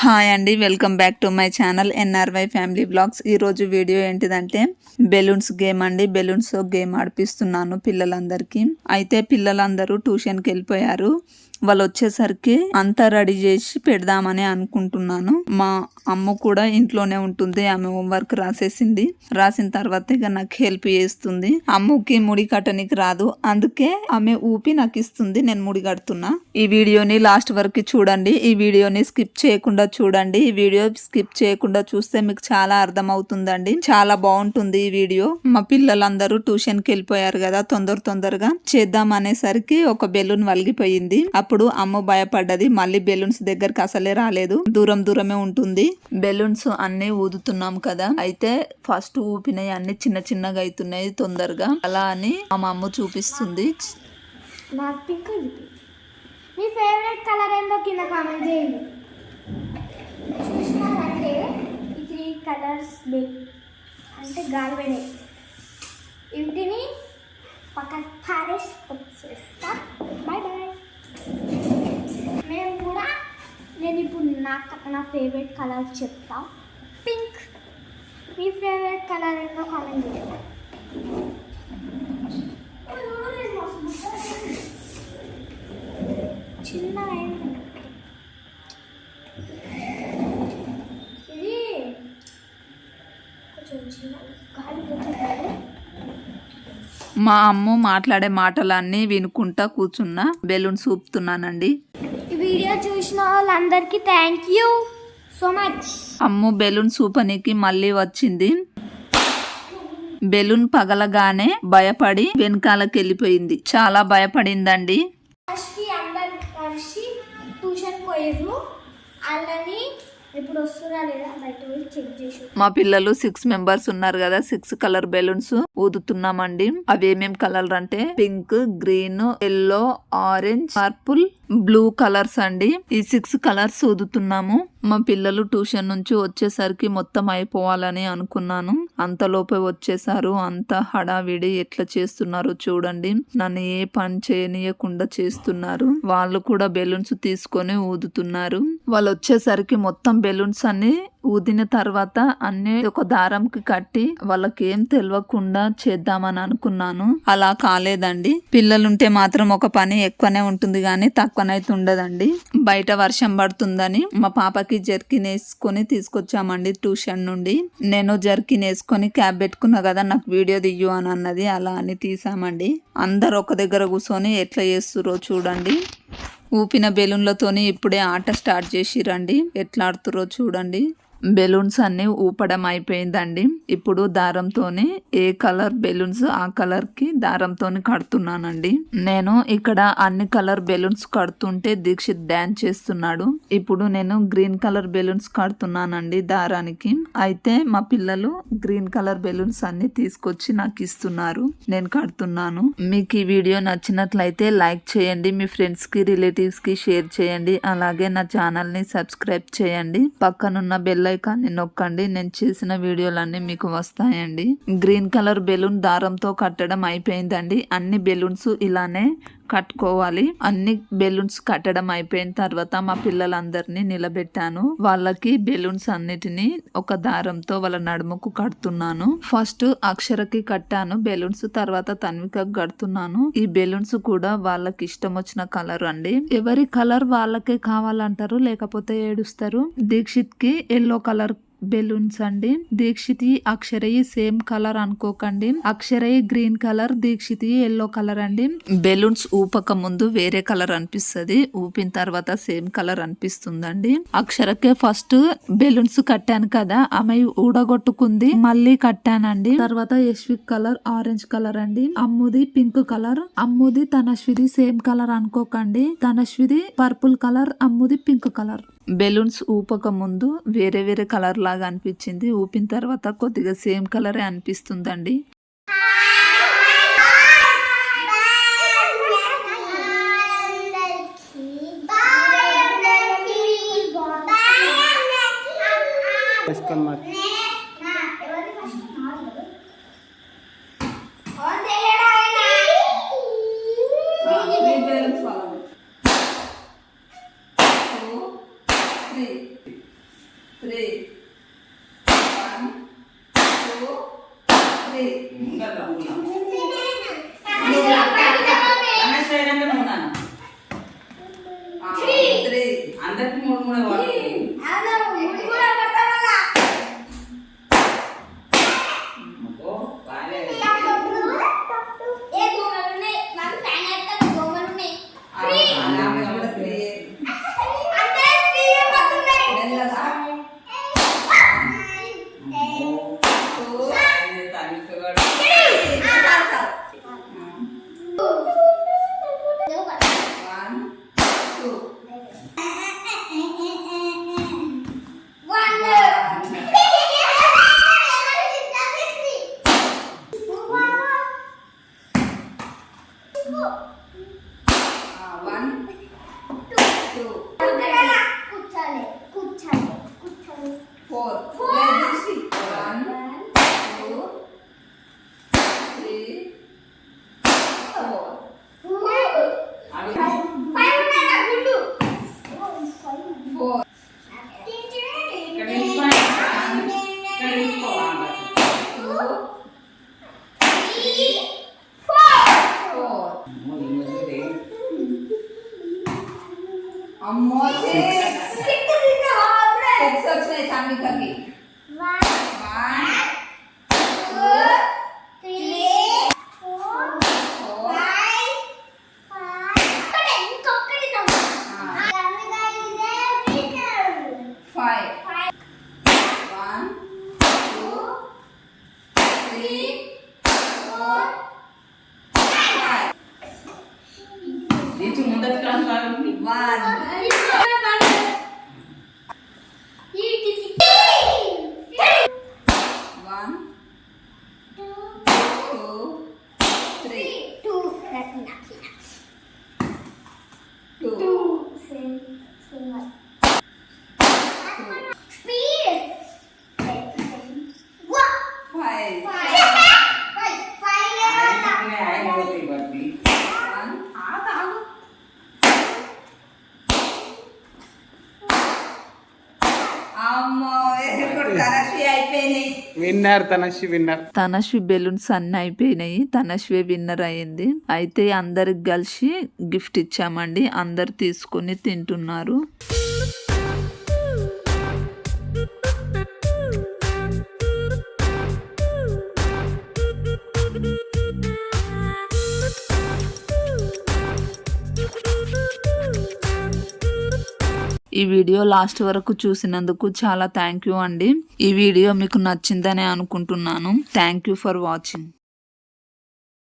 Hi అండి, welcome back to my channel NRY family blogs. ఈరోజు video ఏంటిదంటే balloons game అండి. బెలూన్స్ గేమ్ ఆడిపిస్తున్నాను పిల్లలందరికీ. అయితే పిల్లలందరూ ట్యూషన్కి వెళ్ళిపోయారు. వాళ్ళు వచ్చేసరికి అంతా రెడీ చేసి పెడదామని అనుకుంటున్నాను. మా అమ్మ కూడా ఇంట్లోనే ఉంటుంది. ఆమె హోంవర్క్ రాసేసింది. రాసిన తర్వాత ఇక నాకు హెల్ప్ చేస్తుంది. అమ్మకి ముడి కట్టనికి రాదు, అందుకే ఆమె ఊపి నాకు ఇస్తుంది. నేను ముడి కడుతున్నా. ఈ వీడియోని లాస్ట్ వరకు చూడండి. ఈ వీడియోని స్కిప్ చేయకుండా చూడండి. ఈ వీడియో స్కిప్ చేయకుండా చూస్తే మీకు చాలా అర్థం అవుతుందండి. చాలా బాగుంటుంది ఈ వీడియో. మా పిల్లలందరూ ట్యూషన్కి వెళ్ళిపోయారు కదా, తొందరగా చేద్దాం అనేసరికి ఒక బెలూన్ వలిగిపోయింది. అప్పుడు అమ్మ భయపడ్డది. మళ్ళీ బెలూన్స్ దగ్గరకు అసలే రాలేదు, దూరమే ఉంటుంది. బెలూన్స్ అన్ని ఊదుతున్నాం కదా, అయితే ఫస్ట్ ఊపినవి అన్ని చిన్నగా అవుతున్నాయి తొందరగా. అలా అని మా అమ్మ చూపిస్తుంది. మీ ఫేవరెట్ కలర్ ఏందో కింద కామెంట్ చేయండి. చూసినారంటే ఈ 3 కలర్స్ అంటే గాలిపోయినాయి. వీటిని పక్కన పారేసి వచ్చేస్తా. బాయ్. నేను ఇప్పుడు నా ఫేవరెట్ కలర్ చెప్తా, పింక్. మీ ఫేవరెట్ కలర్ ఏంటో కామెంట్ చేయండి. చిన్న ఇది కొంచెం చిన్న గాలి. మా అమ్మ మాట్లాడే మాటలన్నీ వినుకుంటా కూర్చున్నా, బెలూన్స్ ఊపుతున్నానండి. ఈ వీడియో చూసిన వాళ్ళందరికీ థ్యాంక్ యూ సో మచ్. అమ్మ బెలూన్ సూపనికి మళ్ళీ వచ్చింది. బెలూన్ పగలగానే భయపడి వెనకాలకి వెళ్ళిపోయింది. చాలా భయపడిందండి. అందరు కలిసి ట్యూషన్ పోయారు. వాళ్ళని ఇప్పుడు వస్తున్నా లేదా బయట పోయి చెక్ చేసి. మా పిల్లలు 6 మెంబర్స్ ఉన్నారు కదా, 6 కలర్ బెలూన్స్ ఊదుతున్నామండి. అవి ఏమేం కలర్ అంటే pink, green, yellow, orange, purple, blue colours అండి. ఈ 6 కలర్స్ ఊదుతున్నాము. మా పిల్లలు ట్యూషన్ నుంచి వచ్చేసరికి మొత్తం అయిపోవాలని అనుకున్నాను. అంతలోపే వచ్చేసారు. అంత హడావిడి ఎట్లా చేస్తున్నారు చూడండి. నన్ను ఏ పని చేయనీయకుండా చేస్తున్నారు. వాళ్ళు కూడా బెలూన్స్ తీసుకొని ఊదుతున్నారు. వాళ్ళు వచ్చేసరికి మొత్తం బెలూన్స్ అన్ని ఊదిన తర్వాత అన్ని ఒక దారంకి కట్టి వాళ్ళకి ఏం తెలియకుండా చేద్దామని అనుకున్నాను. అలా కాలేదండి. పిల్లలుంటే మాత్రం ఒక పని ఎక్కువనే ఉంటుంది కానీ తక్కువనైతే ఉండదండి. బయట వర్షం పడుతుందని మా పాపకి జర్కిన్ వేసుకొని తీసుకొచ్చామండి ట్యూషన్ నుండి. నేను జర్కిన్ వేసుకొని క్యాబ్ పెట్టుకున్నా కదా, నాకు వీడియో తీయు అని అన్నది. అలా అని తీసామండి. అందరు ఒక దగ్గర కూర్చొని ఎట్లా చేస్తురో చూడండి. ఊపిన బెలూన్లతోని ఇప్పుడే ఆట స్టార్ట్ చేసిరండి. ఎట్లా ఆడుతురో చూడండి. బెలూన్స్ అన్ని ఊపడం అయిపోయిందండి. ఇప్పుడు దారంతోని ఏ కలర్ బెలూన్స్ ఆ కలర్ కి దారంతోని కడుతున్నానండి. నేను ఇక్కడ అన్ని కలర్ బెలూన్స్ కడుతుంటే దీక్షిత్ డాన్స్ చేస్తున్నాడు. ఇప్పుడు నేను గ్రీన్ కలర్ బెలూన్స్ కడుతున్నానండి దారానికి. అయితే మా పిల్లలు గ్రీన్ కలర్ బెలూన్స్ అన్ని తీసుకొచ్చి నాకు ఇస్తున్నారు. నేను కడుతున్నాను. మీకు ఈ వీడియో నచ్చినట్లయితే లైక్ చేయండి, మీ ఫ్రెండ్స్ కి రిలేటివ్స్ కి షేర్ చేయండి. అలాగే నా ఛానల్ ని సబ్స్క్రైబ్ చేయండి. పక్కనున్న బెల్ ఐకాన్ని నొక్కండి. నేను చేసిన వీడియోలన్నీ మీకు వస్తాయండి. గ్రీన్ కలర్ బెలూన్ దారంతో కట్టడం అయిపోయిందండి. అన్ని బెలూన్స్ ఇలానే కట్టుకోవాలి. అన్ని బెలూన్స్ కట్టడం అయిపోయిన తర్వాత మా పిల్లలందరినీ నిలబెట్టాను. వాళ్ళకి బెలూన్స్ అన్నిటిని ఒక దారంతో వాళ్ళ నడుముకు కడుతున్నాను. ఫస్ట్ అక్షరకి కట్టాను బెలూన్స్, తర్వాత తన్వికకు కడుతున్నాను. ఈ బెలూన్స్ కూడా వాళ్ళకి ఇష్టం వచ్చిన కలర్ అండి. ఎవరి కలర్ వాళ్ళకే కావాలంటారు, లేకపోతే ఏడుస్తారు. దీక్షిత్ కి ఎల్లో కలర్ బెలూన్స్ అండి. దీక్షితి అక్షరయి సేమ్ కలర్ అనుకోకండి. అక్షరయి గ్రీన్ కలర్, దీక్షితి ఎల్లో కలర్ అండి. బెలూన్స్ ఊపక ముందు వేరే కలర్ అనిపిస్తుంది, ఊపిన తర్వాత సేమ్ కలర్ అనిపిస్తుందండి. అక్షరకే ఫస్ట్ బెలూన్స్ కట్టాను కదా, ఆమె ఊడగొట్టుకుంది, మళ్ళీ కట్టానండి. తర్వాత యశ్విక్ కలర్ ఆరెంజ్ కలర్ అండి. అమ్ముది పింక్ కలర్. అమ్ముది తనశ్విది సేమ్ కలర్ అనుకోకండి. తనశ్విది పర్పుల్ కలర్, అమ్ముది పింక్ కలర్. బెలూన్స్ ఊపక ముందు వేరే కలర్ లాగా అనిపించింది, ఊపిన తర్వాత కొద్దిగా సేమ్ కలరే అనిపిస్తుందండి. 3 1 2 3 అందరికి 3 పడుతుంది. అమ్మో 6 వచ్చినాయి చామికకి 5 విన్నర్ తనశ్వి బెలూన్స్ అన్ని అయిపోయినాయి. తనశ్వే విన్నర్ అయింది. అయితే అందరికి కలిసి గిఫ్ట్ ఇచ్చామండి. అందరు తీసుకొని తింటున్నారు. ఈ వీడియో లాస్ట్ వరకు చూసినందుకు చాలా థ్యాంక్ యూ అండి. ఈ వీడియో మీకు నచ్చిందని అనుకుంటున్నాను. Thank you for watching.